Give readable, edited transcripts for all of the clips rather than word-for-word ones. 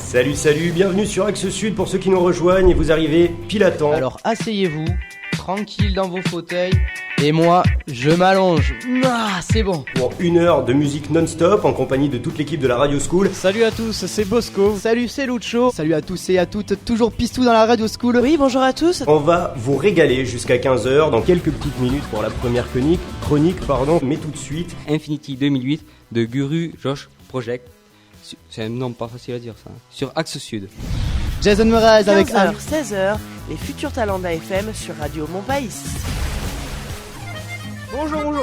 Salut, bienvenue sur Axe Sud pour ceux qui nous rejoignent et vous arrivez pile à temps. Alors asseyez-vous, tranquille dans vos fauteuils, et moi, je m'allonge. Ah, c'est bon. Pour 1 heure de musique non-stop en compagnie de toute l'équipe de la Radio School. Salut à tous, c'est Bosco. Salut, c'est Lucho. Salut à tous et à toutes, toujours Pistou dans la Radio School. Oui, bonjour à tous. On va vous régaler jusqu'à 15h dans quelques petites minutes pour la première chronique, mais tout de suite. Infinity 2008 de Guru Josh Project. C'est un nom pas facile à dire ça. Sur Axe Sud. Jason Mraz avec 15h, 16h, les futurs talents d'AFM sur Radio Montpaïs. Bonjour.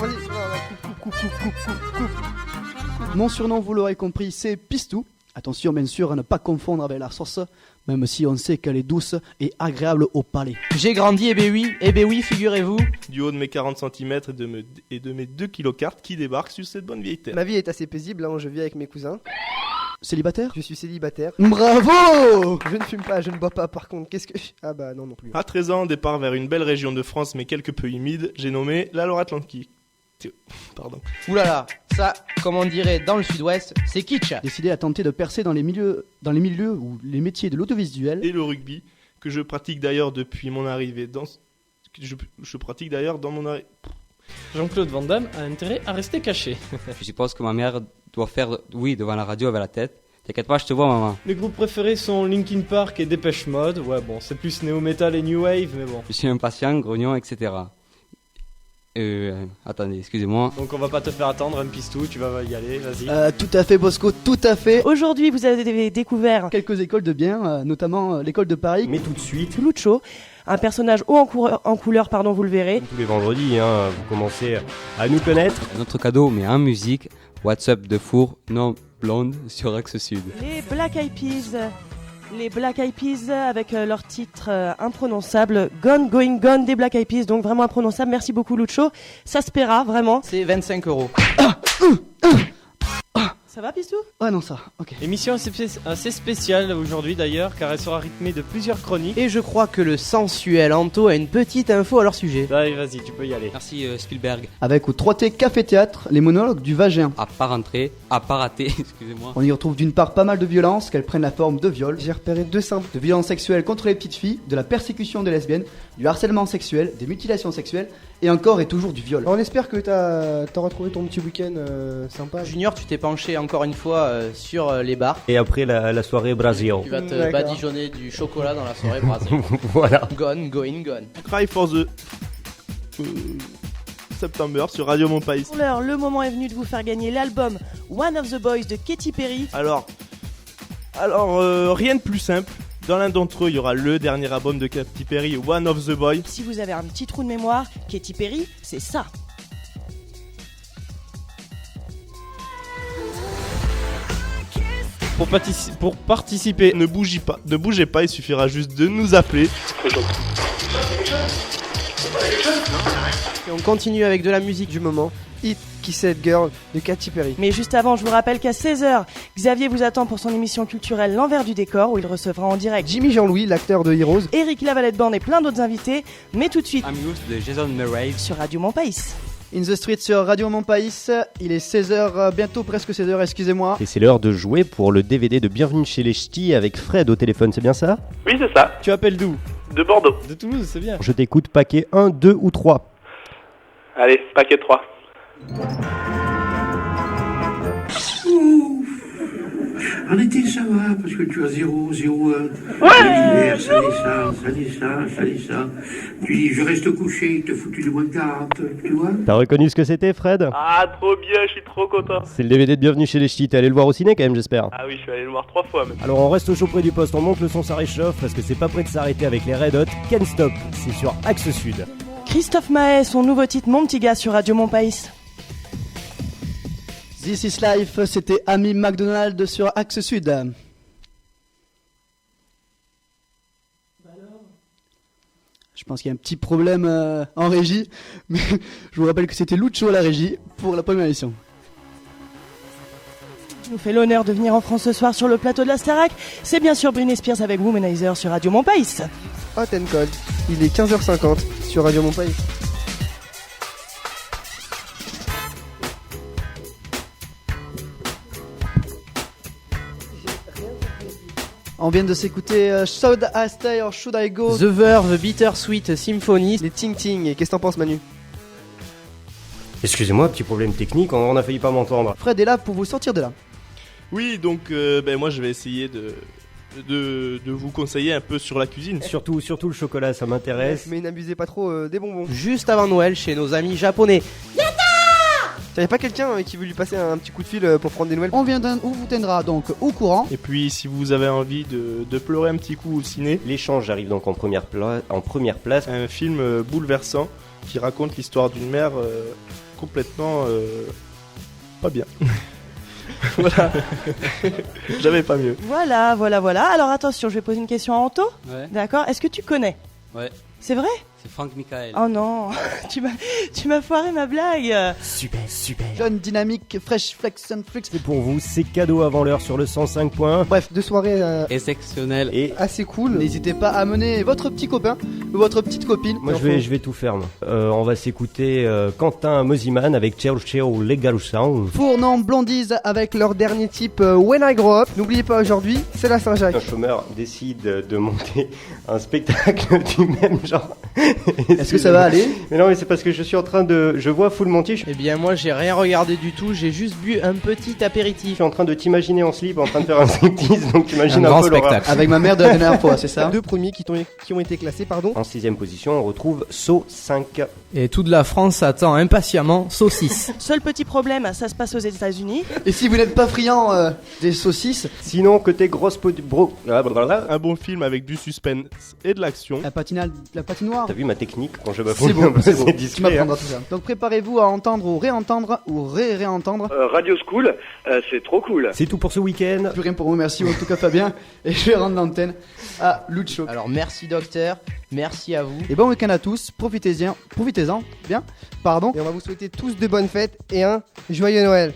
Mon surnom, vous l'aurez compris, c'est Pistou. Attention, bien sûr, à ne pas confondre avec la sauce, même si on sait qu'elle est douce et agréable au palais. J'ai grandi, eh ben oui, figurez-vous. Du haut de mes 40 cm et de mes 2 kg cartes qui débarquent sur cette bonne vieille terre. Ma vie est assez paisible, je vis avec mes cousins. Célibataire ? Je suis célibataire. Bravo ! Je ne fume pas, je ne bois pas par contre. Qu'est-ce que... Ah bah non plus. À 13 ans, départ vers une belle région de France mais quelque peu humide, j'ai nommé la Loire-Atlantique. Pardon. Oulala, ça, comme on dirait dans le sud-ouest, c'est kitsch. Décidé à tenter de percer dans les milieux ou les métiers de l'audiovisuel. Et le rugby, que je pratique d'ailleurs depuis mon arrivée dans... Je pratique d'ailleurs dans mon arrivée... Jean-Claude Van Damme a intérêt à rester caché. Je suppose que ma mère doit faire oui devant la radio avec la tête. T'inquiète pas, je te vois, maman. Les groupes préférés sont Linkin Park et Depeche Mode. Ouais, bon, c'est plus néo-metal et new wave, mais bon. Je suis impatient, grognon, etc. Attendez, excusez-moi. Donc on va pas te faire attendre, un pistou, tu vas y aller, vas-y. Tout à fait, Bosco, tout à fait. Aujourd'hui, vous avez découvert Quelques écoles de bien, notamment l'école de Paris. Mais tout de suite, Lucho, un personnage haut en couleur, vous le verrez. tous les vendredis, vous commencez à nous connaître. Notre cadeau, mais en musique, WhatsApp de four, non blonde, sur Axe Sud. Les Black Eyed Peas. Les Black Eyed Peas avec leur titre imprononçable Gone Going Gone des Black Eyed Peas, donc vraiment imprononçable. Merci beaucoup Lucho, ça se paiera vraiment. C'est 25 €. Ça va Pistou ? Ah non, ça, ok. Émission assez spéciale aujourd'hui d'ailleurs, car elle sera rythmée de plusieurs chroniques. Et je crois que le sensuel Anto a une petite info à leur sujet. Allez, vas-y, tu peux y aller. Merci Spielberg. Avec au 3T Café Théâtre, les monologues du vagin. À pas rentrer, à pas rater, excusez-moi. On y retrouve d'une part pas mal de violences, qu'elles prennent la forme de viol, J'ai repéré 2 simples. de violences sexuelles contre les petites filles, de la persécution des lesbiennes, du harcèlement sexuel, des mutilations sexuelles, et encore et toujours du viol. On espère que t'auras trouvé ton petit week-end sympa. Junior, tu t'es penché encore une fois sur les bars. Et après la soirée Brasil. Tu vas te D'accord. badigeonner du chocolat dans la soirée Brasil. Voilà. Gone, going, gone. Cry for the... September sur Radio Montpaïs. Pour l'heure, le moment est venu de vous faire gagner l'album One of the Boys de Katy Perry. Alors, rien de plus simple. Dans l'un d'entre eux, il y aura le dernier album de Katy Perry, One of the Boys. Si vous avez un petit trou de mémoire, Katy Perry, c'est ça. Pour participer, Ne bougez pas, il suffira juste de nous appeler. Et on continue avec de la musique du moment. Hit Kiss It Girl de Katy Perry. Mais juste avant, je vous rappelle qu'à 16h, Xavier vous attend pour son émission culturelle L'envers du décor, où il recevra en direct Jimmy Jean-Louis, l'acteur de Heroes. Eric Lavalette-Born et plein d'autres invités. Mais tout de suite, Amuse de Jason Mraz. sur Radio Montpaïs. In the Street sur Radio Montpaïs, il est 16h, bientôt presque 16h, excusez-moi. Et c'est l'heure de jouer pour le DVD de Bienvenue chez les Ch'tis avec Fred au téléphone, c'est bien ça? Oui, c'est ça. tu appelles d'où? De Bordeaux. De Toulouse, c'est bien. Je t'écoute, paquet 1, 2 ou 3. Allez, paquet 3. En été, ça va, parce que tu as 0, 0, 1. L'hiver, ça descend, ça descend, ça descend. Tu dis, je reste couché, il te foutu de moins de 40, tu vois. T'as reconnu ce que c'était, Fred? Ah, trop bien, je suis trop content. C'est le DVD de Bienvenue chez les Ch'tis, t'es allé le voir au ciné quand même, j'espère. Ah oui, je suis allé le voir 3 fois même. Alors on reste au chaud près du poste, on monte le son, ça réchauffe parce que c'est pas prêt de s'arrêter avec les Red Hot. Can't Stop, c'est sur Axe Sud. Christophe Maé, son nouveau titre Mon petit gars sur Radio Montpaïs. This is Life, c'était Ami McDonald sur Axe Sud. Je pense qu'il y a un petit problème en régie, mais je vous rappelle que c'était Lucho à la régie pour la première émission. Nous fait l'honneur de venir en France ce soir sur le plateau de la Starac. C'est bien sûr Britney Spears avec Womanizer sur Radio Montpaïs. Hot and Cold. Il est 15h50 sur Radio Montpaïs. On vient de s'écouter Should I Stay or Should I Go? The Verve, Bittersweet Symphony, les Ting Ting. Et qu'est-ce que t'en penses, Manu? Excusez-moi, petit problème technique, on a failli pas m'entendre. Fred est là pour vous sortir de là. Oui, donc moi je vais essayer de vous conseiller un peu sur la cuisine. Surtout le chocolat, ça m'intéresse. Mais n'abusez pas trop des bonbons. Juste avant Noël, chez nos amis japonais. Y'avait pas quelqu'un qui veut lui passer un petit coup de fil pour prendre des nouvelles? On vous tiendra donc au courant. Et puis si vous avez envie de pleurer un petit coup au ciné, L'échange arrive donc en première place. un film bouleversant qui raconte l'histoire d'une mère complètement pas bien. Voilà. J'avais pas mieux. Voilà. Alors attention, je vais poser une question à Anto. Ouais. D'accord. Est-ce que tu connais? Ouais. C'est vrai? C'est Franck Michael. Oh non, tu m'as foiré ma blague. Super. Jeune, dynamique, fresh, flex and flux. C'est pour vous, c'est cadeau avant l'heure sur le 105.1. Bref, 2 soirées Exceptionnel. Et assez cool. N'hésitez pas à amener votre petit copain ou votre petite copine. moi je vais tout faire. Moi. On va s'écouter Quentin Mosiman avec Ciao Ciao Legal Sound. Fournant Blondies avec leur dernier type When I Grow Up. N'oubliez pas, aujourd'hui, c'est la Saint-Jacques. Un chômeur décide de monter un spectacle du même genre. Est-ce que ça va aller? Mais non, mais c'est parce que je vois Full Monty, Eh bien moi j'ai rien regardé du tout, j'ai juste bu un petit je apéritif. suis en train de t'imaginer en slip, en train de faire un striptease, donc t'imagines Un un grand peu l'horreur. spectacle. Avec ma mère de la dernière fois, c'est ça? 2 premiers qui ont été classés, pardon. En 6ème position, on retrouve So 5. Et toute la France attend impatiemment Saucisse. Seul petit problème, ça se passe aux États-Unis. Et si vous n'êtes pas friand des saucisses, Sinon, côté grosse Un bon film avec du suspense et de l'action. la patinoire. T'as vu ma technique quand je bafouille C'est bon, c'est bon. Tu discret. hein. m'apprendras tout ça. Donc préparez-vous à entendre ou réentendre ou réentendre. Radio School, c'est trop cool. C'est tout pour ce week-end. Plus rien pour vous, merci en tout cas Fabien. Et je vais rendre l'antenne à Lucho. Alors merci docteur, merci à vous. Et bon week-end à tous, profitez-en, bien, pardon. Et on va vous souhaiter tous de bonnes fêtes et un joyeux Noël.